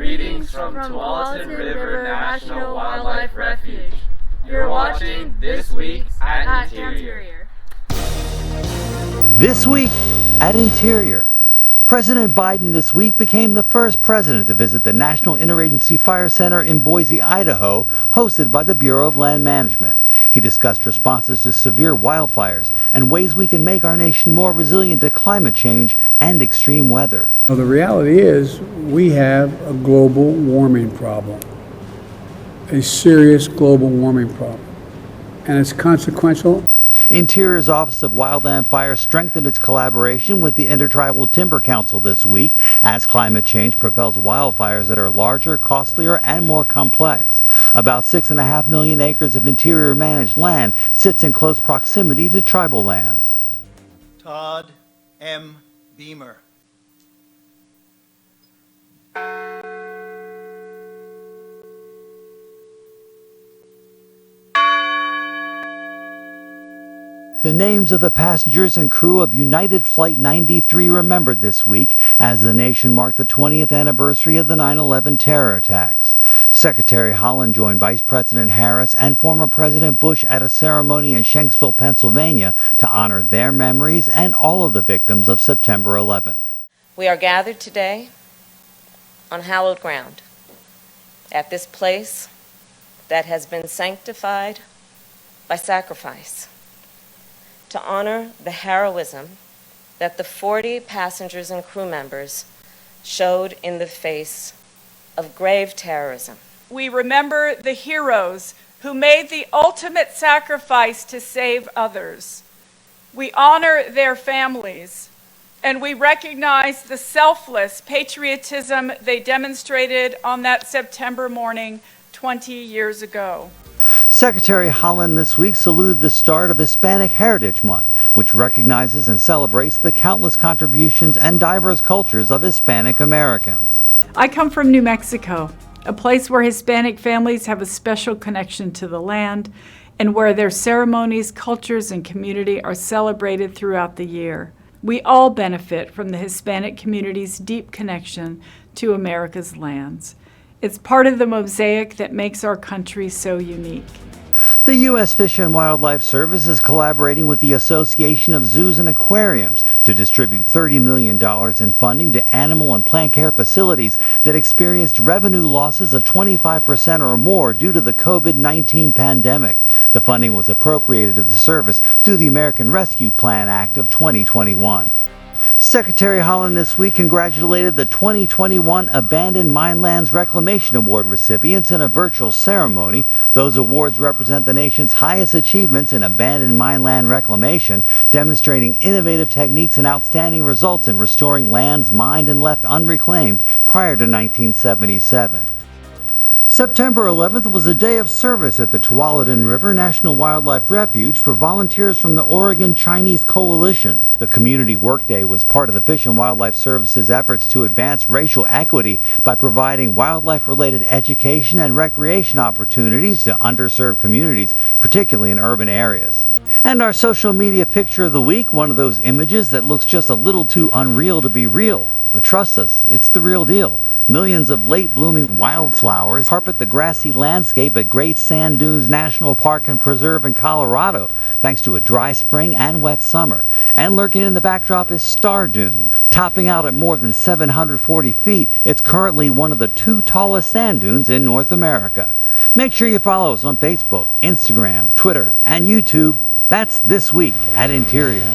Greetings from Tualatin River National Wildlife Refuge. You're watching This Week at Interior. This Week at Interior. President Biden this week became the first president to visit the National Interagency Fire Center in Boise, Idaho, hosted by the Bureau of Land Management. He discussed responses to severe wildfires and ways we can make our nation more resilient to climate change and extreme weather. Well, the reality is we have a global warming problem, a serious global warming problem, and it's consequential. Interior's Office of Wildland Fire strengthened its collaboration with the Intertribal Timber Council this week as climate change propels wildfires that are larger, costlier, and more complex. About 6.5 million acres of Interior managed land sits in close proximity to tribal lands. Todd M. Beamer. The names of the passengers and crew of United Flight 93 remembered this week as the nation marked the 20th anniversary of the 9/11 terror attacks. Secretary Haaland joined Vice President Harris and former President Bush at a ceremony in Shanksville, Pennsylvania, to honor their memories and all of the victims of September 11th. We are gathered today on hallowed ground, at this place that has been sanctified by sacrifice, to honor the heroism that the 40 passengers and crew members showed in the face of grave terrorism. We remember the heroes who made the ultimate sacrifice to save others. We honor their families, and we recognize the selfless patriotism they demonstrated on that September morning 20 years ago. Secretary Haaland this week saluted the start of Hispanic Heritage Month, which recognizes and celebrates the countless contributions and diverse cultures of Hispanic Americans. I come from New Mexico, a place where Hispanic families have a special connection to the land and where their ceremonies, cultures, and community are celebrated throughout the year. We all benefit from the Hispanic community's deep connection to America's lands. It's part of the mosaic that makes our country so unique. The U.S. Fish and Wildlife Service is collaborating with the Association of Zoos and Aquariums to distribute $30 million in funding to animal and plant care facilities that experienced revenue losses of 25% or more due to the COVID-19 pandemic. The funding was appropriated to the service through the American Rescue Plan Act of 2021. Secretary Haaland this week congratulated the 2021 Abandoned Minelands Reclamation Award recipients in a virtual ceremony. Those awards represent the nation's highest achievements in abandoned mineland reclamation, demonstrating innovative techniques and outstanding results in restoring lands mined and left unreclaimed prior to 1977. September 11th was a day of service at the Tualatin River National Wildlife Refuge for volunteers from the Oregon Chinese Coalition. The Community Workday was part of the Fish and Wildlife Service's efforts to advance racial equity by providing wildlife-related education and recreation opportunities to underserved communities, particularly in urban areas. And our social media picture of the week, one of those images that looks just a little too unreal to be real. But trust us, it's the real deal. Millions of late-blooming wildflowers carpet the grassy landscape at Great Sand Dunes National Park and Preserve in Colorado, thanks to a dry spring and wet summer. And lurking in the backdrop is Star Dune. Topping out at more than 740 feet, it's currently one of the 2 tallest sand dunes in North America. Make sure you follow us on Facebook, Instagram, Twitter, and YouTube. That's This Week at Interior.